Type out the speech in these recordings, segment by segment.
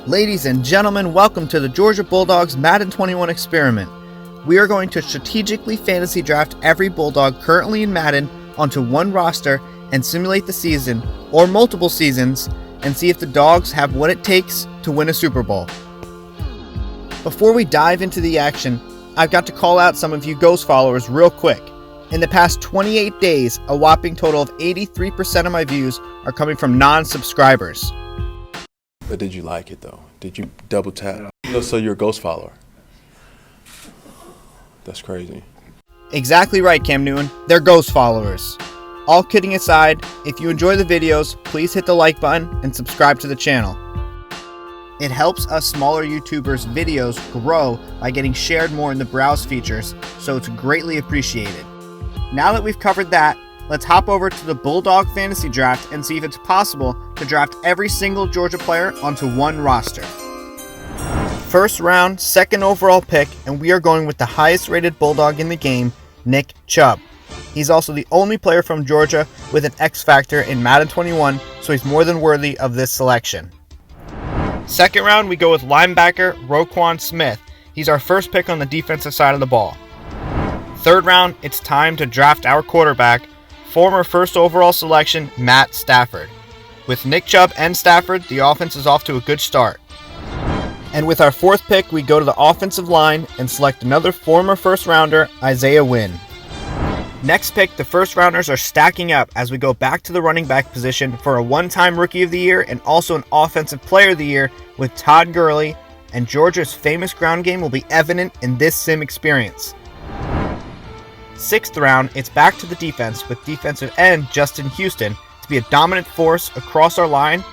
Ladies and gentlemen, welcome to the Georgia Bulldogs Madden 21 experiment. We are going to strategically fantasy draft every Bulldog currently in Madden onto one roster and simulate the season, or multiple seasons, and see if the Dogs have what it takes to win a Super Bowl. Before we dive into the action, I've got to call out some of you Ghost followers real quick. In the past 28 days, a whopping total of 83% of my views are coming from non-subscribers. But did you like it though? Did you double tap? So you're a Ghost follower. That's crazy. Exactly right, Cam Newton. They're Ghost followers. All kidding aside, if you enjoy the videos, please hit the like button and subscribe to the channel. It helps us smaller YouTubers' videos grow by getting shared more in the browse features, so it's greatly appreciated. Now that we've covered that, let's hop over to the Bulldog Fantasy Draft and see if it's possible to draft every single Georgia player onto one roster. First round, second overall pick, and we are going with the highest rated Bulldog in the game, Nick Chubb. He's also the only player from Georgia with an X factor in Madden 21, so he's more than worthy of this selection. Second round, we go with linebacker Roquan Smith. He's our first pick on the defensive side of the ball. Third round, it's time to draft our quarterback, former first overall selection, Matt Stafford. With Nick Chubb and Stafford, the offense is off to a good start. And with our fourth pick, we go to the offensive line and select another former first rounder, Isaiah Wynn. Next pick, the first rounders are stacking up as we go back to the running back position for a one-time Rookie of the Year and also an Offensive Player of the Year with Todd Gurley, and Georgia's famous ground game will be evident in this sim experience. Sixth round, it's back to the defense with defensive end Justin Houston to be a dominant force across our line.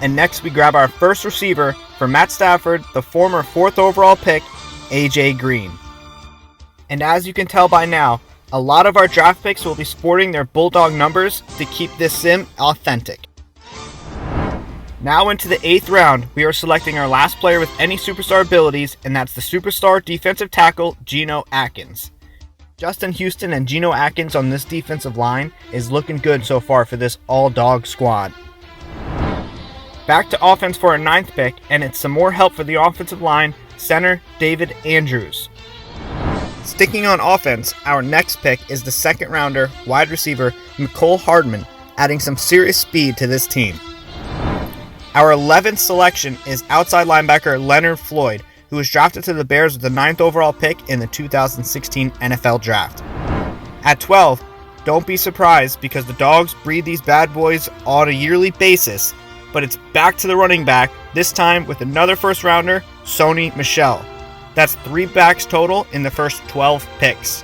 And next we grab our first receiver for Matt Stafford, the former fourth overall pick, AJ Green. And as you can tell by now, a lot of our draft picks will be sporting their Bulldog numbers to keep this sim authentic. Now into the eighth round, we are selecting our last player with any superstar abilities, and that's the superstar defensive tackle, Geno Atkins. Justin Houston and Geno Atkins on this defensive line is looking good so far for this all-dog squad. Back to offense for our ninth pick, and it's some more help for the offensive line, center David Andrews. Sticking on offense, our next pick is the second rounder, wide receiver Mecole Hardman, adding some serious speed to this team. Our 11th selection is outside linebacker Leonard Floyd, who was drafted to the Bears with the 9th overall pick in the 2016 NFL Draft. At 12, don't be surprised because the Dogs breed these bad boys on a yearly basis, but it's back to the running back, this time with another first rounder, Sony Michel. That's 3 backs total in the first 12 picks.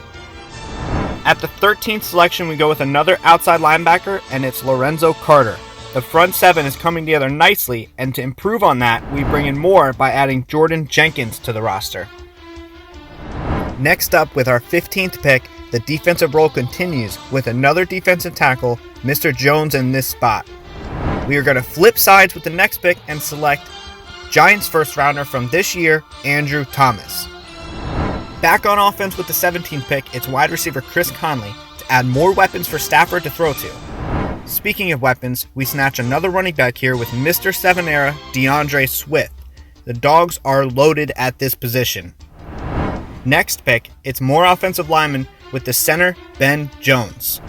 At the 13th selection, we go with another outside linebacker, and it's Lorenzo Carter. The front seven is coming together nicely, and to improve on that, we bring in more by adding Jordan Jenkins to the roster. Next up, with our 15th pick, the defensive role continues with another defensive tackle, Mr. Jones, in this spot. We are going to flip sides with the next pick and select Giants first rounder from this year, Andrew Thomas. Back on offense with the 17th pick, it's wide receiver Chris Conley to add more weapons for Stafford to throw to. Speaking of weapons, we snatch another running back here with Mr. 7 era DeAndre Swift. The Dogs are loaded at this position. Next pick, it's more offensive linemen with the center Ben Jones.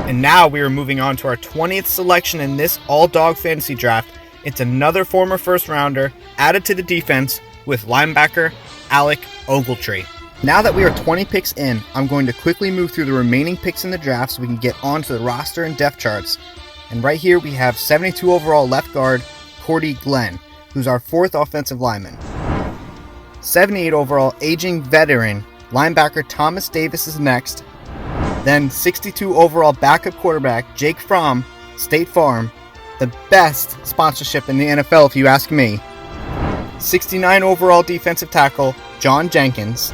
And now we are moving on to our 20th selection in this all-dog fantasy draft. It's another former first rounder added to the defense with linebacker Alec Ogletree. Now that we are 20 picks in, I'm going to quickly move through the remaining picks in the draft so we can get onto the roster and depth charts. And right here we have 72 overall left guard Cordy Glenn, who's our fourth offensive lineman. 78 overall aging veteran linebacker Thomas Davis is next. Then 62 overall backup quarterback Jake Fromm, State Farm, the best sponsorship in the NFL if you ask me. 69 overall defensive tackle John Jenkins.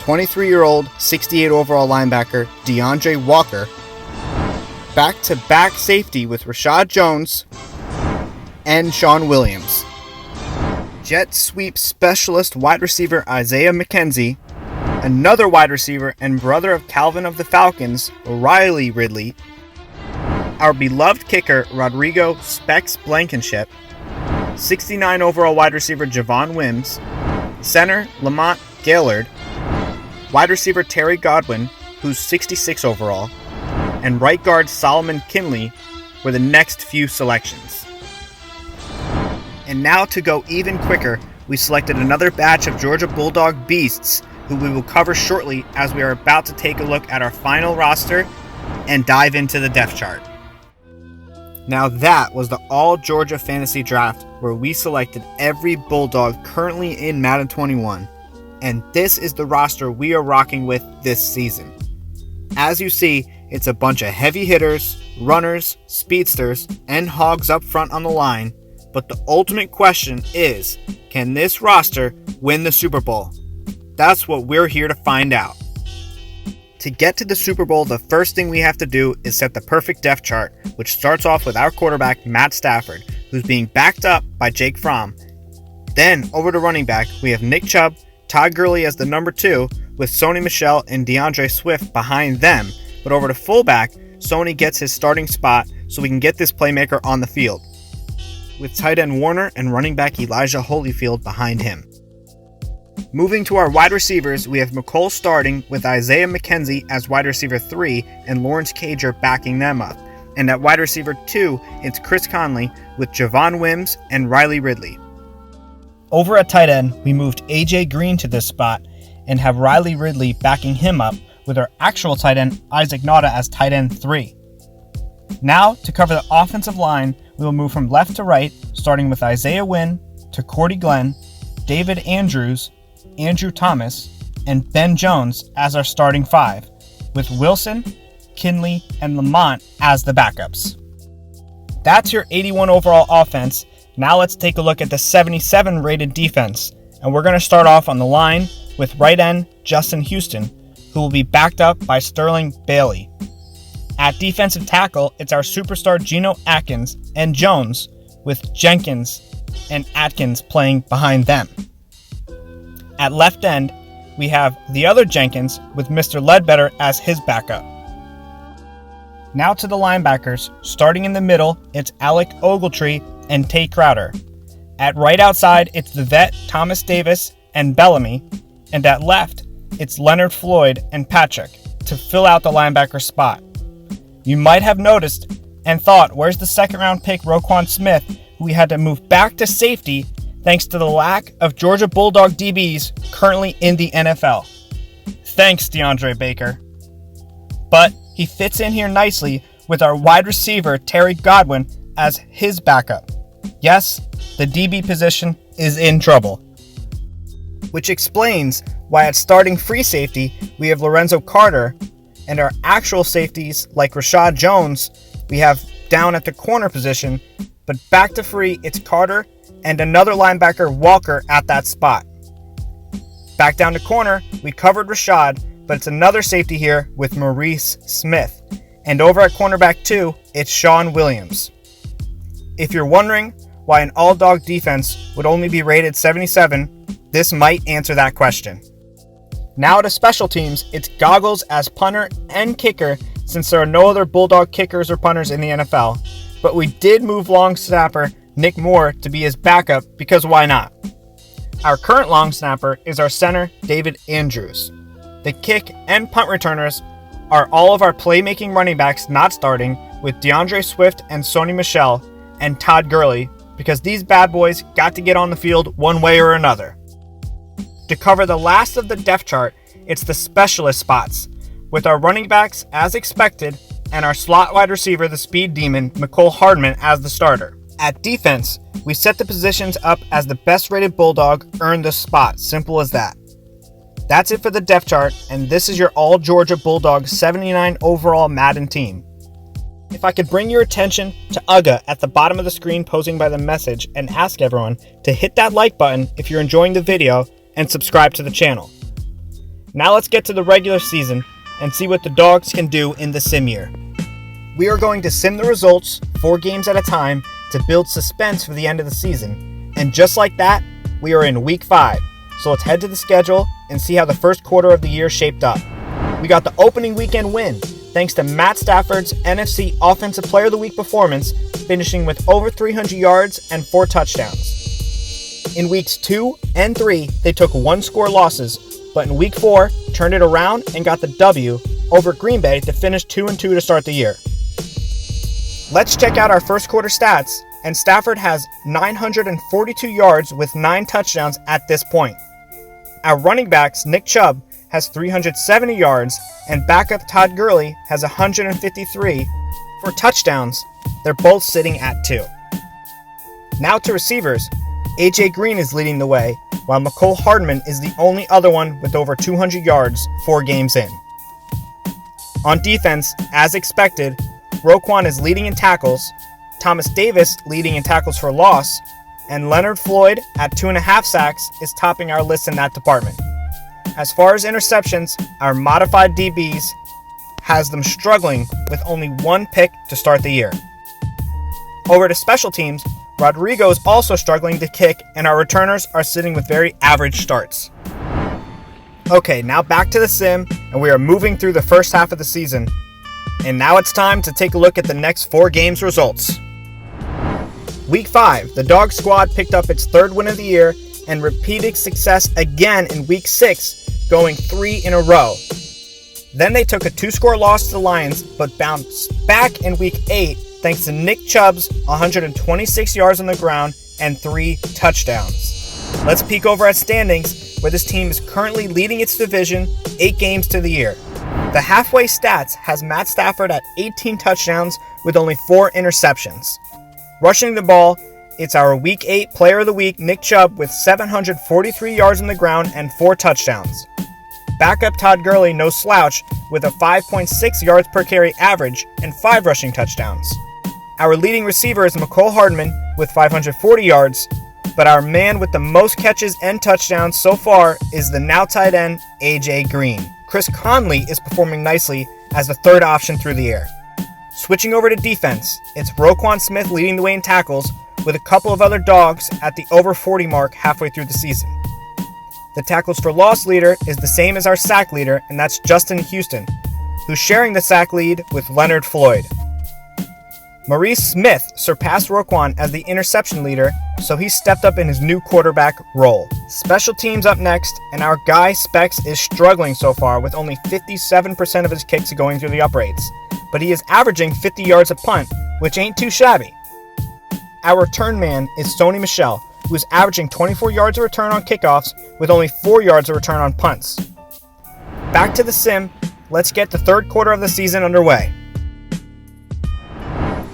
23-year-old, 68 overall linebacker DeAndre Walker. Back-to-back safety with Rashad Jones and Sean Williams. Jet sweep specialist wide receiver Isaiah McKenzie. Another wide receiver and brother of Calvin of the Falcons, Riley Ridley. Our beloved kicker Rodrigo Specs Blankenship. 69 overall wide receiver Javon Wims, center Lamont Gaillard, wide receiver Terry Godwin, who's 66 overall, and right guard Solomon Kinley were the next few selections. And now to go even quicker, we selected another batch of Georgia Bulldog beasts who we will cover shortly as we are about to take a look at our final roster and dive into the depth chart. Now that was the All Georgia Fantasy Draft where we selected every Bulldog currently in Madden 21. And this is the roster we are rocking with this season. As you see, it's a bunch of heavy hitters, runners, speedsters, and hogs up front on the line. But the ultimate question is, can this roster win the Super Bowl? That's what we're here to find out. To get to the Super Bowl, the first thing we have to do is set the perfect depth chart, which starts off with our quarterback, Matt Stafford, who's being backed up by Jake Fromm. Then, over to running back, we have Nick Chubb, Todd Gurley as the number 2, with Sony Michel and DeAndre Swift behind them. But over to fullback, Sony gets his starting spot so we can get this playmaker on the field, with tight end Warner and running back Elijah Holyfield behind him. Moving to our wide receivers, we have McColl starting with Isaiah McKenzie as wide receiver 3 and Lawrence Cager backing them up. And at wide receiver 2, it's Chris Conley with Javon Wims and Riley Ridley. Over at tight end, we moved AJ Green to this spot and have Riley Ridley backing him up with our actual tight end Isaac Nauta as tight end 3. Now, to cover the offensive line, we will move from left to right, starting with Isaiah Wynn to Cordy Glenn, David Andrews, Andrew Thomas, and Ben Jones as our starting 5, with Wilson, Kinley, and Lamont as the backups. That's your 81 overall offense. Now let's take a look at the 77 rated defense, and we're going to start off on the line with right end Justin Houston, who will be backed up by Sterling Bailey. At defensive tackle, it's our superstar Geno Atkins and Jones, with Jenkins and Atkins playing behind them. At left end, we have the other Jenkins with Mr. Ledbetter as his backup. Now to the linebackers. Starting in the middle, it's Alec Ogletree and Tate Crowder. At right outside, it's the vet Thomas Davis and Bellamy. And at left, it's Leonard Floyd and Patrick to fill out the linebacker spot. You might have noticed and thought, where's the second round pick Roquan Smith, who we had to move back to safety thanks to the lack of Georgia Bulldog DBs currently in the NFL. Thanks, DeAndre Baker. But he fits in here nicely with our wide receiver Terry Godwin as his backup. Yes, the DB position is in trouble. Which explains why at starting free safety we have Lorenzo Carter, and our actual safeties like Rashad Jones we have down at the corner position, but back to free it's Carter and another linebacker, Walker, at that spot. Back down to corner, we covered Rashad, but it's another safety here with Maurice Smith. And over at cornerback 2, it's Sean Williams. If you're wondering why an all-dog defense would only be rated 77, this might answer that question. Now to special teams, it's Goggles as punter and kicker since there are no other Bulldog kickers or punters in the NFL. But we did move long snapper Nick Moore to be his backup because why not? Our current long snapper is our center, David Andrews. The kick and punt returners are all of our playmaking running backs not starting with DeAndre Swift and Sony Michel and Todd Gurley because these bad boys got to get on the field one way or another. To cover the last of the depth chart, it's the specialist spots, with our running backs as expected and our slot wide receiver, the speed demon, McCole Hardman, as the starter. At defense, we set the positions up as the best rated Bulldog earned the spot, simple as that. That's it for the depth chart, and this is your all Georgia Bulldog 79 overall Madden team. If I could bring your attention to UGA at the bottom of the screen posing by the message and ask everyone to hit that like button if you're enjoying the video and subscribe to the channel. Now let's get to the regular season and see what the Dogs can do in the sim year. We are going to sim the results 4 games at a time to build suspense for the end of the season. And just like that, we are in week 5. So let's head to the schedule and see how the first quarter of the year shaped up. We got the opening weekend win thanks to Matt Stafford's NFC Offensive Player of the Week performance finishing with over 300 yards and 4 touchdowns. In weeks 2 and 3, they took 1-score losses, but in week 4, turned it around and got the W over Green Bay to finish 2-2 to start the year. Let's check out our first quarter stats, and Stafford has 942 yards with 9 touchdowns at this point. Our running backs, Nick Chubb, has 370 yards, and backup Todd Gurley has 153. For touchdowns, they're both sitting at 2. Now to receivers, AJ Green is leading the way, while Mecole Hardman is the only other one with over 200 yards 4 games in. On defense, as expected, Roquan is leading in tackles, Thomas Davis leading in tackles for loss, and Leonard Floyd at 2.5 sacks is topping our list in that department. As far as interceptions, our modified DBs has them struggling with only 1 pick to start the year. Over to special teams, Rodrigo is also struggling to kick, and our returners are sitting with very average starts. Okay, now back to the sim, and we are moving through the first half of the season. And now it's time to take a look at the next 4 games results. Week 5, the Dog Squad picked up its 3rd win of the year and repeated success again in Week 6, going 3 in a row. Then they took a 2-score loss to the Lions, but bounced back in Week 8 thanks to Nick Chubb's 126 yards on the ground and 3 touchdowns. Let's peek over at standings, where this team is currently leading its division 8 games to the year. The halfway stats has Matt Stafford at 18 touchdowns with only 4 interceptions. Rushing the ball, it's our Week 8 Player of the Week, Nick Chubb, with 743 yards on the ground and 4 touchdowns. Backup Todd Gurley, no slouch, with a 5.6 yards per carry average and 5 rushing touchdowns. Our leading receiver is Mecole Hardman with 540 yards, but our man with the most catches and touchdowns so far is the now tight end, AJ Green. Chris Conley is performing nicely as the 3rd option through the air. Switching over to defense, it's Roquan Smith leading the way in tackles, with a couple of other dogs at the over 40 mark halfway through the season. The tackles for loss leader is the same as our sack leader, and that's Justin Houston, who's sharing the sack lead with Leonard Floyd. Maurice Smith surpassed Roquan as the interception leader, so he stepped up in his new quarterback role. Special teams up next, and our guy Specs is struggling so far with only 57% of his kicks going through the uprights, but he is averaging 50 yards a punt, which ain't too shabby. Our return man is Sony Michel, who is averaging 24 yards a return on kickoffs with only 4 yards a return on punts. Back to the sim, let's get the 3rd quarter of the season underway.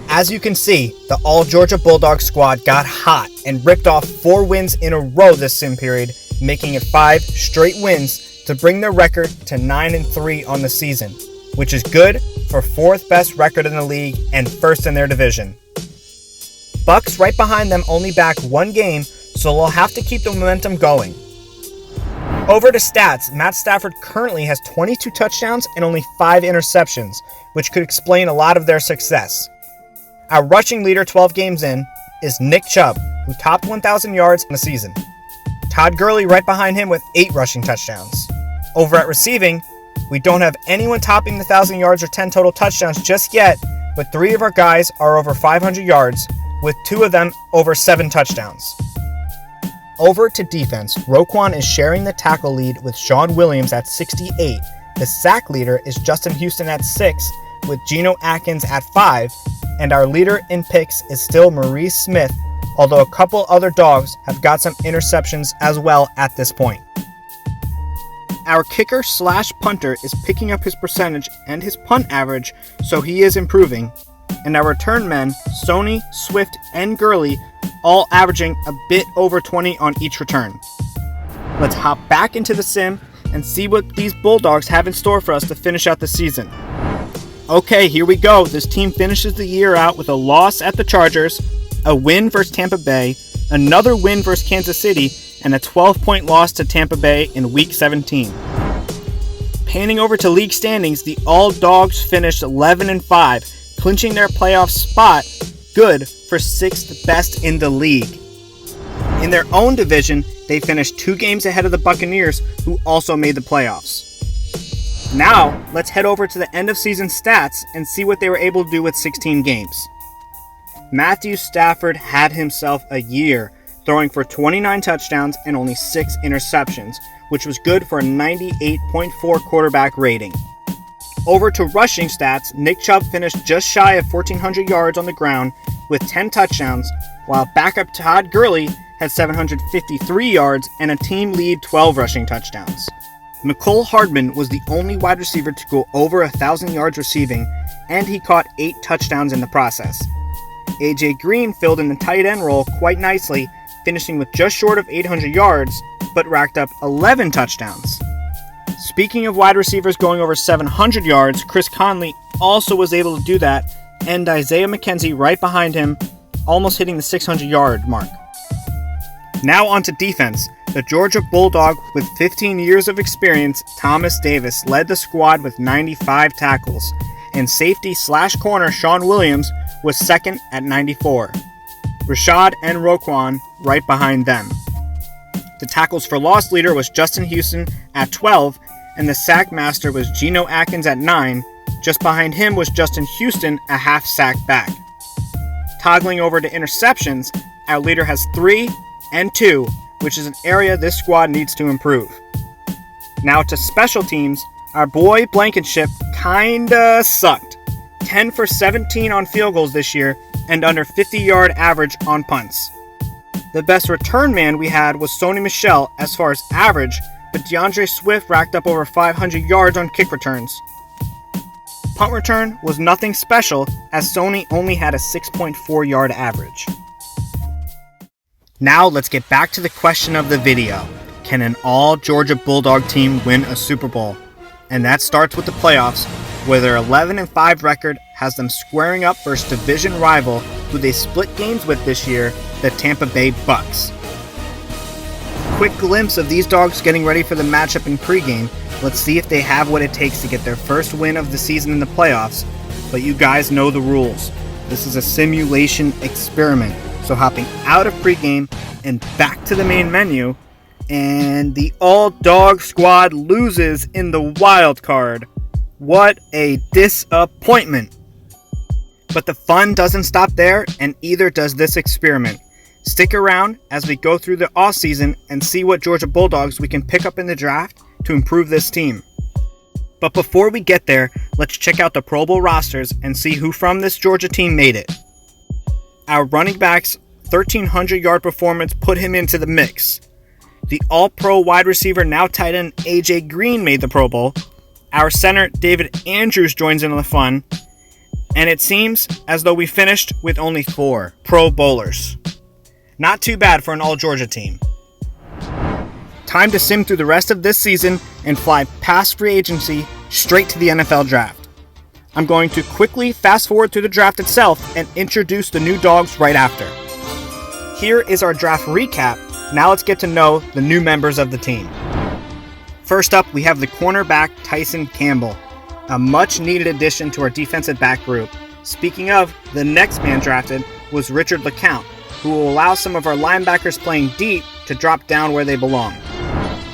As you can see, the all-Georgia Bulldogs squad got hot and ripped off 4 wins in a row this sim period, making it 5 straight wins to bring their record to 9-3 on the season, which is good for 4th best record in the league and 1st in their division. Bucks right behind them only back 1 game, so they'll have to keep the momentum going. Over to stats, Matt Stafford currently has 22 touchdowns and only 5 interceptions, which could explain a lot of their success. Our rushing leader 12 games in is Nick Chubb, who topped 1,000 yards in the season. Todd Gurley right behind him with 8 rushing touchdowns. Over at receiving, we don't have anyone topping the 1,000 yards or 10 total touchdowns just yet, but 3 of our guys are over 500 yards, with 2 of them over 7 touchdowns. Over to defense, Roquan is sharing the tackle lead with Sean Williams at 68. The sack leader is Justin Houston at 6, with Geno Atkins at 5, and our leader in picks is still Maurice Smith, although a couple other dogs have got some interceptions as well at this point. Our kicker/punter is picking up his percentage and his punt average, so he is improving, and our return men, Sony, Swift, and Gurley, all averaging a bit over 20 on each return. Let's hop back into the sim and see what these Bulldogs have in store for us to finish out the season. Okay, here we go. This team finishes the year out with a loss at the Chargers, a win versus Tampa Bay, another win versus Kansas City, and a 12-point loss to Tampa Bay in Week 17. Panning over to league standings, the All Dogs finished 11-5, clinching their playoff spot, good for 6th best in the league. In their own division, they finished 2 games ahead of the Buccaneers, who also made the playoffs. Now, let's head over to the end of season stats and see what they were able to do with 16 games. Matthew Stafford had himself a year, throwing for 29 touchdowns and only 6 interceptions, which was good for a 98.4 quarterback rating. Over to rushing stats, Nick Chubb finished just shy of 1,400 yards on the ground with 10 touchdowns, while backup Todd Gurley had 753 yards and a team lead 12 rushing touchdowns. Mecole Hardman was the only wide receiver to go over 1,000 yards receiving, and he caught 8 touchdowns in the process. AJ Green filled in the tight end role quite nicely, finishing with just short of 800 yards, but racked up 11 touchdowns. Speaking of wide receivers going over 700 yards, Chris Conley also was able to do that, and Isaiah McKenzie right behind him, almost hitting the 600-yard mark. Now on to defense. The Georgia Bulldog with 15 years of experience, Thomas Davis, led the squad with 95 tackles, and safety/corner Sean Williams was second at 94. Rashad and Roquan right behind them. The tackles for loss leader was Justin Houston at 12, and the sack master was Geno Atkins at 9. Just behind him was Justin Houston, a half sack back. Toggling over to interceptions, our leader has 3 and 2, which is an area this squad needs to improve. Now to special teams, our boy Blankenship kinda sucked. 10 for 17 on field goals this year, and under 50-yard average on punts. The best return man we had was Sony Michel as far as average, but DeAndre Swift racked up over 500 yards on kick returns. Punt return was nothing special, as Sony only had a 6.4 yard average. Now let's get back to the question of the video. Can an all-Georgia Bulldog team win a Super Bowl? And that starts with the playoffs, where their 11-5 record has them squaring up versus division rival who they split games with this year, the Tampa Bay Bucks. Quick glimpse of these dogs getting ready for the matchup in pregame. Let's see if they have what it takes to get their first win of the season in the playoffs. But you guys know the rules. This is a simulation experiment. So hopping out of pregame and back to the main menu, and the all-dog squad loses in the wild card. What a disappointment. But the fun doesn't stop there, and either does this experiment. Stick around as we go through the offseason and see what Georgia Bulldogs we can pick up in the draft to improve this team. But before we get there, let's check out the Pro Bowl rosters and see who from this Georgia team made it. Our running back's 1,300-yard performance put him into the mix. The All-Pro wide receiver, now tight end AJ Green, made the Pro Bowl. Our center, David Andrews, joins in on the fun. And it seems as though we finished with only 4 Pro Bowlers. Not too bad for an all-Georgia team. Time to sim through the rest of this season and fly past free agency straight to the NFL draft. I'm going to quickly fast forward through the draft itself and introduce the new dogs right after. Here is our draft recap. Now let's get to know the new members of the team. First up, we have the cornerback Tyson Campbell, a much-needed addition to our defensive back group. Speaking of, the next man drafted was Richard LeCounte, who will allow some of our linebackers playing deep to drop down where they belong.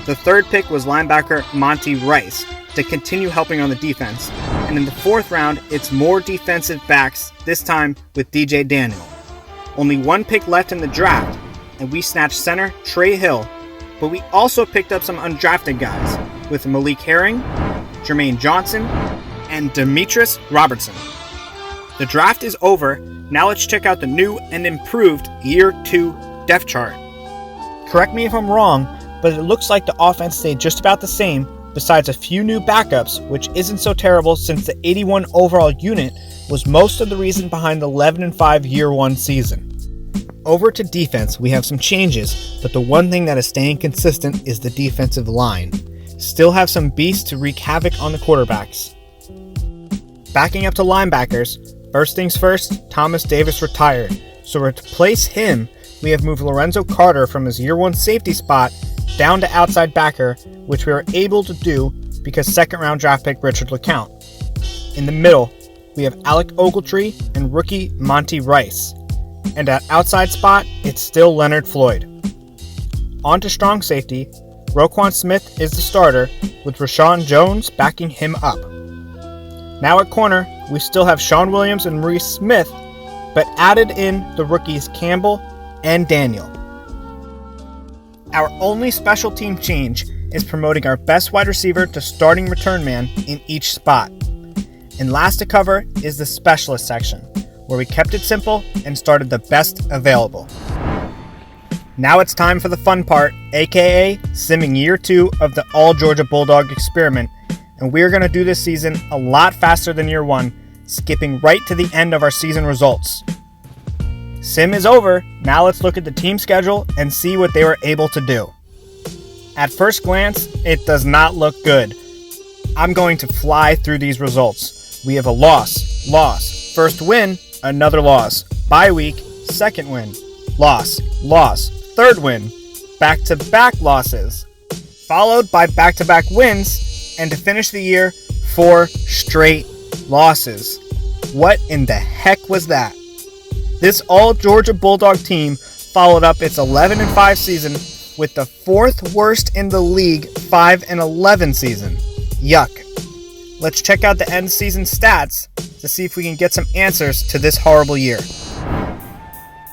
The third pick was linebacker Monty Rice to continue helping on the defense. And in the 4th round, it's more defensive backs, this time with DJ Daniel. Only 1 pick left in the draft, and we snatched center Trey Hill, but we also picked up some undrafted guys with Malik Herring, Jermaine Johnson, and Demetrius Robertson. The draft is over. Now let's check out the new and improved Year 2 depth chart. Correct me if I'm wrong, but it looks like the offense stayed just about the same, besides a few new backups, which isn't so terrible since the 81 overall unit was most of the reason behind the 11-5 Year 1 season. Over to defense, we have some changes, but the one thing that is staying consistent is the defensive line. Still have some beasts to wreak havoc on the quarterbacks. Backing up to linebackers, first things first, Thomas Davis retired, so to replace him, we have moved Lorenzo Carter from his Year 1 safety spot down to outside backer, which we were able to do because 2nd round draft pick Richard LeCounte. In the middle, we have Alec Ogletree and rookie Monty Rice. And at outside spot, it's still Leonard Floyd. On to strong safety, Roquan Smith is the starter, with Rashawn Jones backing him up. Now at corner, we still have Sean Williams and Maurice Smith, but added in the rookies Campbell and Daniel. Our only special team change is promoting our best wide receiver to starting return man in each spot. And last to cover is the specialist section, where we kept it simple and started the best available. Now it's time for the fun part, aka simming year 2 of the all Georgia Bulldog experiment, and we're going to do this season a lot faster than year 1, skipping right to the end of our season results. Sim is over, now let's look at the team schedule and see what they were able to do. At first glance, it does not look good. I'm going to fly through these results. We have a loss, first win, another loss, bye week, second win, loss, third win, back-to-back losses, followed by back-to-back wins, and to finish the year, 4 straight losses. What in the heck was that? This all Georgia Bulldog team followed up its 11-5 season with the 4th worst in the league 5-11 season. Yuck. Let's check out the end season stats to see if we can get some answers to this horrible year.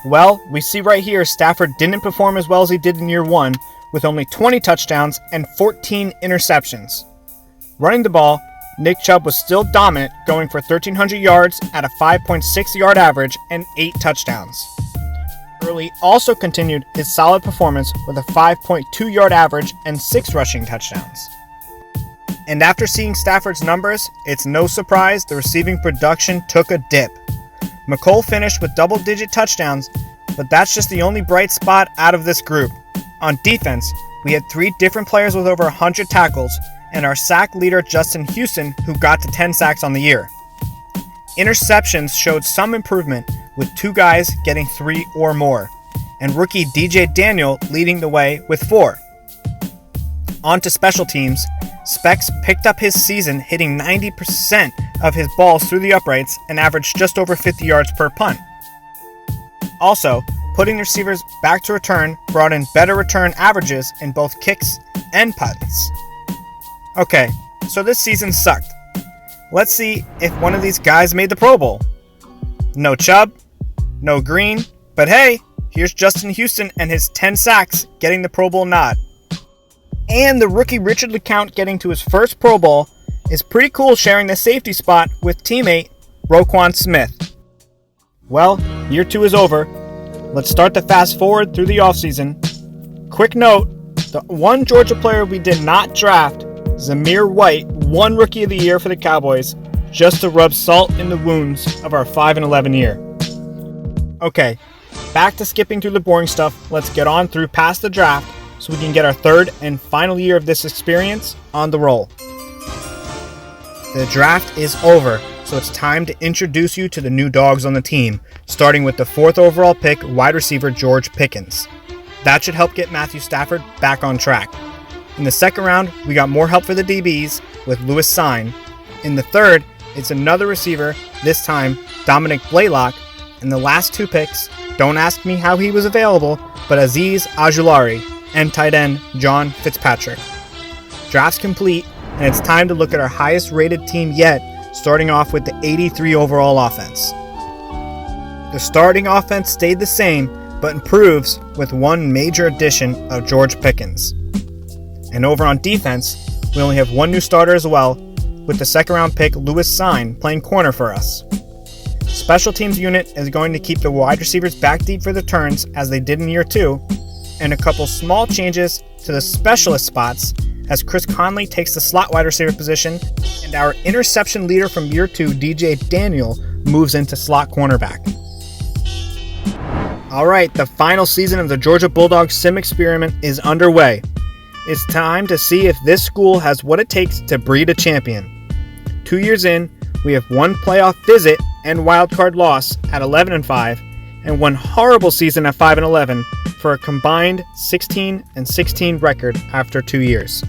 Well, we see right here Stafford didn't perform as well as he did in year 1 with only 20 touchdowns and 14 interceptions. Running the ball, Nick Chubb was still dominant, going for 1,300 yards at a 5.6 yard average and 8 touchdowns. Gurley also continued his solid performance with a 5.2 yard average and 6 rushing touchdowns. And after seeing Stafford's numbers, it's no surprise the receiving production took a dip. McColl finished with double-digit touchdowns, but that's just the only bright spot out of this group. On defense, we had 3 different players with over 100 tackles, and our sack leader Justin Houston, who got to 10 sacks on the year. Interceptions showed some improvement, with 2 guys getting 3 or more, and rookie DJ Daniel leading the way with 4. On to special teams, Specs picked up his season hitting 90% of his balls through the uprights and averaged just over 50 yards per punt. Also, putting the receivers back to return brought in better return averages in both kicks and punts. Okay, so this season sucked. Let's see if one of these guys made the Pro Bowl. No Chubb, no Green, but hey, here's Justin Houston and his 10 sacks getting the Pro Bowl nod. And the rookie Richard LeCount getting to his first Pro Bowl is pretty cool, sharing the safety spot with teammate Roquan Smith. Well, year 2 is over. Let's start to fast forward through the offseason. Quick note, the one Georgia player we did not draft, Zamir White, won Rookie of the Year for the Cowboys, just to rub salt in the wounds of our 5-11 year. Okay, back to skipping through the boring stuff. Let's get on through past the draft so we can get our 3rd and final year of this experience on the roll. The draft is over, so it's time to introduce you to the new dogs on the team, starting with the 4th overall pick, wide receiver George Pickens. That should help get Matthew Stafford back on track. In the 2nd round, we got more help for the DBs with Lewis Sine. In the 3rd, it's another receiver, this time Dominic Blaylock. And the last 2 picks, don't ask me how he was available, but Azeez Ojulari and tight end John Fitzpatrick. Draft's complete, and it's time to look at our highest rated team yet, starting off with the 83 overall offense. The starting offense stayed the same, but improves with one major addition of George Pickens. And over on defense, we only have one new starter as well, with the 2nd round pick Lewis Sine playing corner for us. Special teams unit is going to keep the wide receivers back deep for the turns as they did in year 2, and a couple small changes to the specialist spots as Chris Conley takes the slot wide receiver position and our interception leader from year 2, DJ Daniel, moves into slot cornerback. Alright, the final season of the Georgia Bulldogs sim experiment is underway. It's time to see if this school has what it takes to breed a champion. 2 years in, we have 1 playoff visit and wildcard loss at 11-5, and 1 horrible season at 5-11 for a combined 16-16 record after 2 years.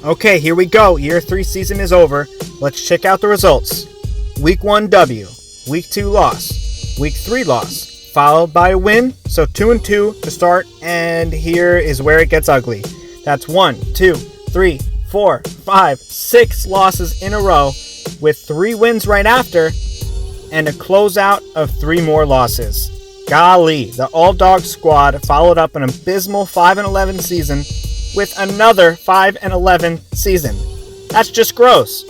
Okay, here we go. Year 3 season is over. Let's check out the results. Week 1 W, Week 2 loss, Week 3 loss, followed by a win, so 2-2 to start, and here is where it gets ugly. That's 1, 2, 3, 4, 5, 6 losses in a row, with 3 wins right after, and a closeout of 3 more losses. Golly, the all-dog squad followed up an abysmal 5-11 season with another 5-11 season. That's just gross.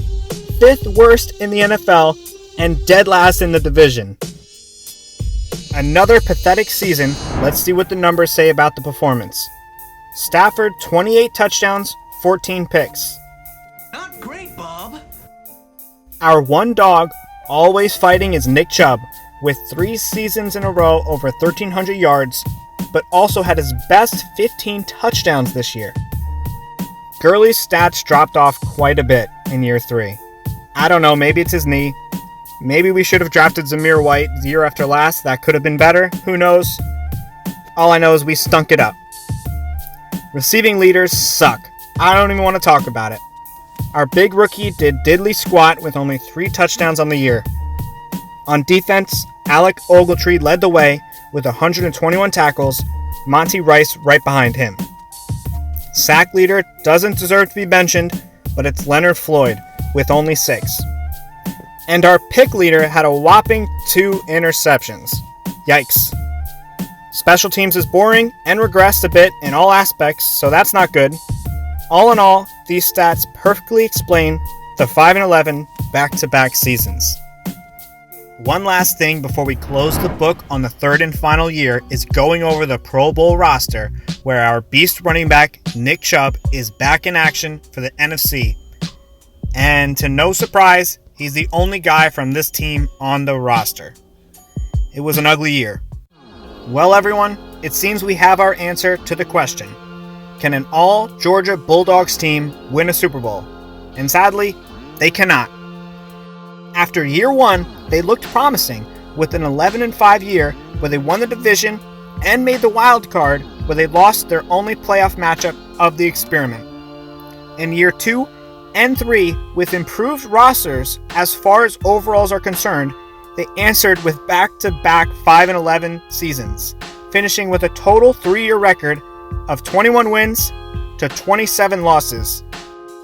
5th worst in the NFL and dead last in the division. Another pathetic season. Let's see what the numbers say about the performance. Stafford, 28 touchdowns, 14 picks. Not great, Bob. Our one dog, always fighting, is Nick Chubb, with 3 seasons in a row over 1,300 yards, but also had his best 15 touchdowns this year. Gurley's stats dropped off quite a bit in year 3. I don't know, maybe it's his knee. Maybe we should have drafted Zamir White the year after last. That could have been better. Who knows? All I know is we stunk it up. Receiving leaders suck. I don't even want to talk about it. Our big rookie did diddly squat with only 3 touchdowns on the year. On defense, Alec Ogletree led the way with 121 tackles, Monty Rice right behind him. Sack leader doesn't deserve to be mentioned, but it's Leonard Floyd with only 6. And our pick leader had a whopping 2 interceptions. Yikes. Special teams is boring and regressed a bit in all aspects, so that's not good. All in all, these stats perfectly explain the 5-11 back-to-back seasons. One last thing before we close the book on the 3rd and final year is going over the Pro Bowl roster, where our beast running back Nick Chubb is back in action for the NFC. And to no surprise, he's the only guy from this team on the roster. It was an ugly year. Well, everyone, it seems we have our answer to the question. Can an all-Georgia Bulldogs team win a Super Bowl? And sadly, they cannot. After year 1, they looked promising with an 11-5 year where they won the division and made the wild card where they lost their only playoff matchup of the experiment. In year 2 and 3, with improved rosters as far as overalls are concerned, they answered with back-to-back 5-11 seasons, finishing with a total 3-year record of 21 wins to 27 losses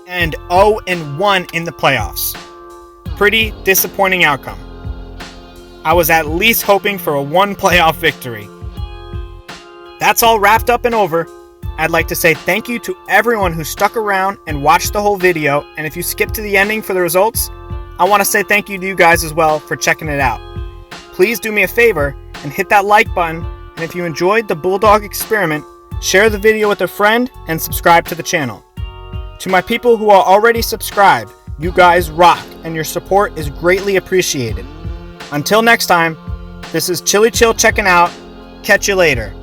and 0-1 in the playoffs. Pretty disappointing outcome. I was at least hoping for a 1 playoff victory. That's all wrapped up and over. I'd like to say thank you to everyone who stuck around and watched the whole video, and if you skipped to the ending for the results, I want to say thank you to you guys as well for checking it out. Please do me a favor and hit that like button, and if you enjoyed the Bulldog experiment, share the video with a friend and subscribe to the channel. To my people who are already subscribed, you guys rock, and your support is greatly appreciated. Until next time, this is Chili Chill checking out. Catch you later.